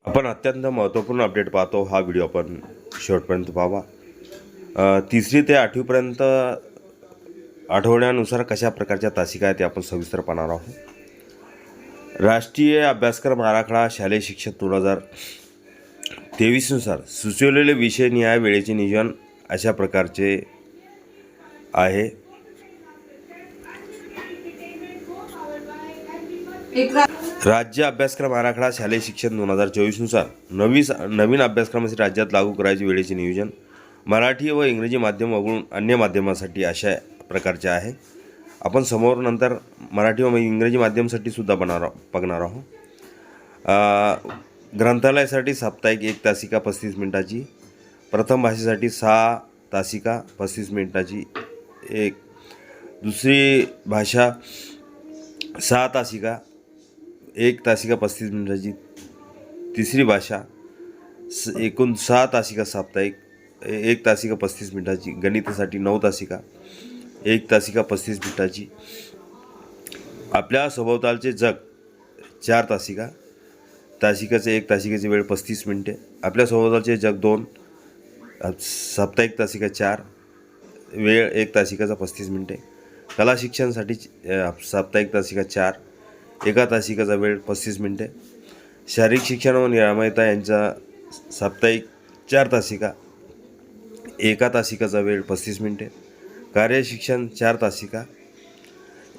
आपण अत्यंत महत्त्वपूर्ण अपडेट पाहतो. हा व्हिडिओ आपण शेवटपर्यंत पाहावा. 3री ते 8वीपर्यंत आठवड्यानुसार कशा प्रकारच्या तासिका आहेत ते आपण सविस्तर पाहणार आहोत. राष्ट्रीय अभ्यासक्रम आराखडा शालेय शिक्षण 2023 नुसार सुचवलेले विषय निहाय वेळेचे नियोजन अशा प्रकारचे आहे. राज्य अभ्यासक्रम आराखडा शालेय शिक्षण 2024 नुसार नवीन अभ्यासक्रमासाठी राज्यात लागू करायचे वेळेचे नियोजन मराठी व इंग्रजी माध्यम वगळून अन्य माध्यमासाठी अशा प्रकारचे आहे. आपण समोर नंतर मराठी व इंग्रजी माध्यमासाठी सुद्धा बघणार आहोत. ग्रंथालयासाठी साप्ताहिक 1 तासिका 35 मिनिटाची, प्रथम भाषेसाठी 6 तासिका 35 मिनिटाची, दुसरी भाषा 6 तासिका 1 तासिका 35 मिनिटाची, तिसरी भाषा एकूण 6 तासिका साप्ताहिक 1 तासिका 35 मिनिटाची, गणितासाठी 9 तासिका 1 तासिका 35 मिनिटाची, आपल्या सभोवतालचे जग 4 तासिका तासिकाचे 1 तासिकेची वेळ 35 मिनिटे, आपल्या सभोवतालचे जग 2 साप्ताहिक तासिका 4 वेळ 1 तासिकाचा 35 मिनिटे, कला शिक्षणासाठी साप्ताहिक तासिका 4 1 तासिकाचा वेळ 35 मिनिटे, शारीरिक शिक्षण व निरामयता यांचा साप्ताहिक 4 तासिका 1 तासिकाचा वेळ 35 मिनिटे, कार्य शिक्षण 4 तासिका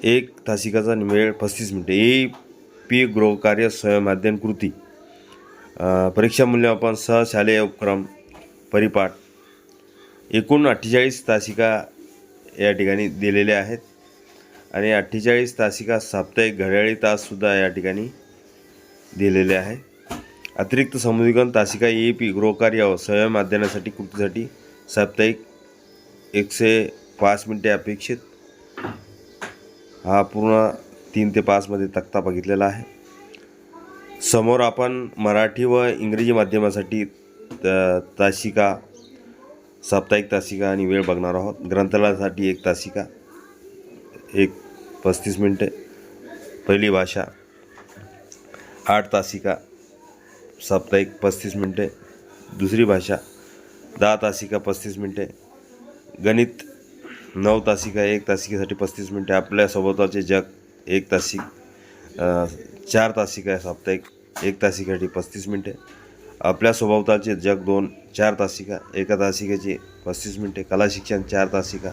1 तासिकाचा वेळ 35 मिनिटे, AP गृहकार्य स्वयंमाध्यम कृती, परीक्षा मूल्यमापन शालेय उपक्रम परिपाठ, एकूण 48 तासिका या ठिकाणी दिलेल्या आहेत आणि 48 तासिका साप्ताहिक घड्याळी ताससुद्धा या ठिकाणी दिलेले आहे. अतिरिक्त समुद्रीकरण तासिका AP गृहकार्य व स्वयंमाध्यमासाठी कृतीसाठी साप्ताहिक 105 मिनिटे अपेक्षित. हा पूर्ण 3 ते 5 मध्ये तक्ता बघितलेला आहे. समोर आपण मराठी व इंग्रजी माध्यमासाठी तासिका साप्ताहिक तासिका आणि वेळ बघणार आहोत. ग्रंथालयासाठी 1 तासिका 35 मिनिटे, पहिली भाषा 8 तासिका साप्ताहिक 35 मिनिटे, दुसरी भाषा 10 तासिका 35 मिनिटे, गणित 9 तासिका 1 तासिकेसाठी 35 मिनिटे, आपल्या सभोवतालचे जग 1 तासिक 4 तासिका साप्ताहिक 1 तासिकेसाठी 35 मिनिटे, आपल्या सभोवतालचे जग 2 4 तासिका 1 तासिकेची 35 मिनिटे, कला शिक्षण 4 तासिका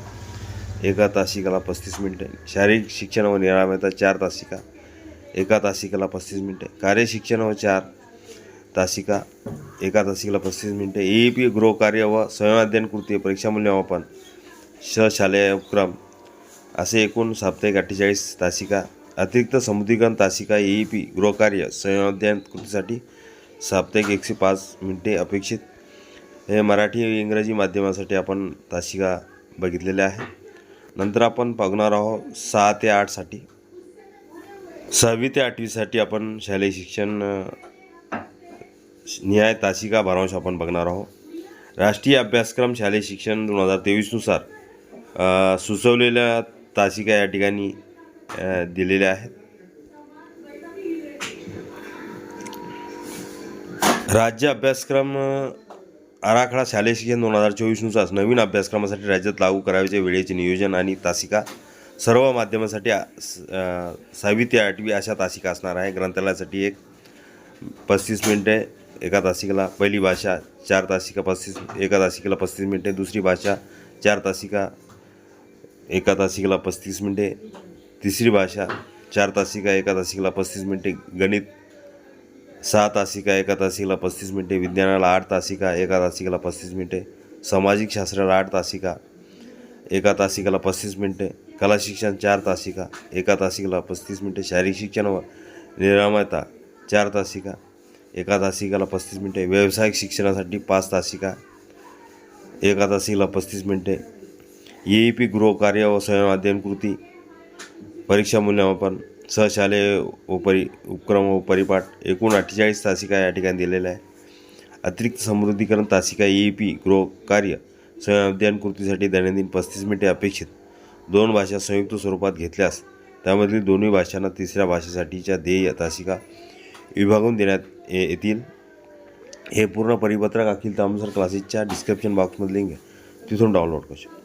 1 तासिकाला 35 मिनिटे, शारीरिक शिक्षण व निरामयता 4 तासिका 1 तासिकाला 35 मिनिटे, कार्य शिक्षण व 4 तासिका 1 तासिकाला 35 मिनिटे, AP गृहकार्य व स्वयंअध्ययन कृती, परीक्षा मूल्यमापन शालेय उपक्रम असे एकूण साप्ताहिक 48 तासिका. अतिरिक्त समुद्रीकरण तासिका AP गृहकार्य स्वयंअध्ययन कृतीसाठी साप्ताहिक 105 मिनिटे अपेक्षित. हे मराठी व इंग्रजी माध्यमासाठी आपण तासिका बघितलेल्या आहे. नंतर आपण बघणार आहोत 6 ते 8 साठी. 6वी ते 8वीसाठी आपण शालेय शिक्षण निहाय तासिका भारांश आपण बघणार आहोत. राष्ट्रीय अभ्यासक्रम शालेय शिक्षण 2023 नुसार सुचवलेल्या तासिका या ठिकाणी दिलेल्या आहेत. राज्य अभ्यासक्रम आराखडा शालेय शिक्षण 2024 नुसार नवीन अभ्यासक्रमासाठी राज्यात लागू करायचे वेळेचे नियोजन आणि तासिका सर्व माध्यमासाठी 6वी ते 8वी अशा तासिका असणार आहे. ग्रंथालयासाठी 35 मिनिटे 1 तासिकेला, पहिली भाषा 4 तासिका 1 तासिकेला 35 मिनिटे, दुसरी भाषा 4 तासिका 1 तासिकेला 35 मिनिटे, तिसरी भाषा 4 तासिका 1 तासिकेला 35 मिनिटे, गणित 6 तासिका 1 तासिकेला 35 मिनिटे, विज्ञानाला 8 तासिका 1 तासिकेला 35 मिनिटे, सामाजिक शास्त्राला 8 तासिका 1 तासिकेला 35 मिनिटे, कला शिक्षण 4 तासिका 1 तासिकेला 35 मिनिटे, शारीरिक शिक्षण व निरामयता 4 तासिका 1 तासिकेला 35 मिनिटे, व्यावसायिक शिक्षणासाठी 5 तासिका 1 तासिकेला 35 मिनिटे, AP गृहकार्य व स्वयंअध्ययन कृती, परीक्षा मूल्यमापन शालेय उपक्रम व परिपाठ, एकूण 48 तासिका या ठिकाणी दिलेल्या आहे. अतिरिक्त समुद्रीकरण तासिका AP गृहकार्य स्वयंअध्ययन कृतीसाठी दैनंदिन 35 मिनिटे अपेक्षित. 2 भाषा संयुक्त स्वरूपात घेतल्यास त्यामधील दोन्ही भाषांना तिसऱ्या भाषेसाठीच्या ध्येय तासिका विभागून देण्यात येतील. हे पूर्ण परिपत्रक अखिल तामसर क्लासेसच्या डिस्क्रिप्शन बॉक्समध्ये लिंक आहे, तिथून डाउनलोड करू शकतो.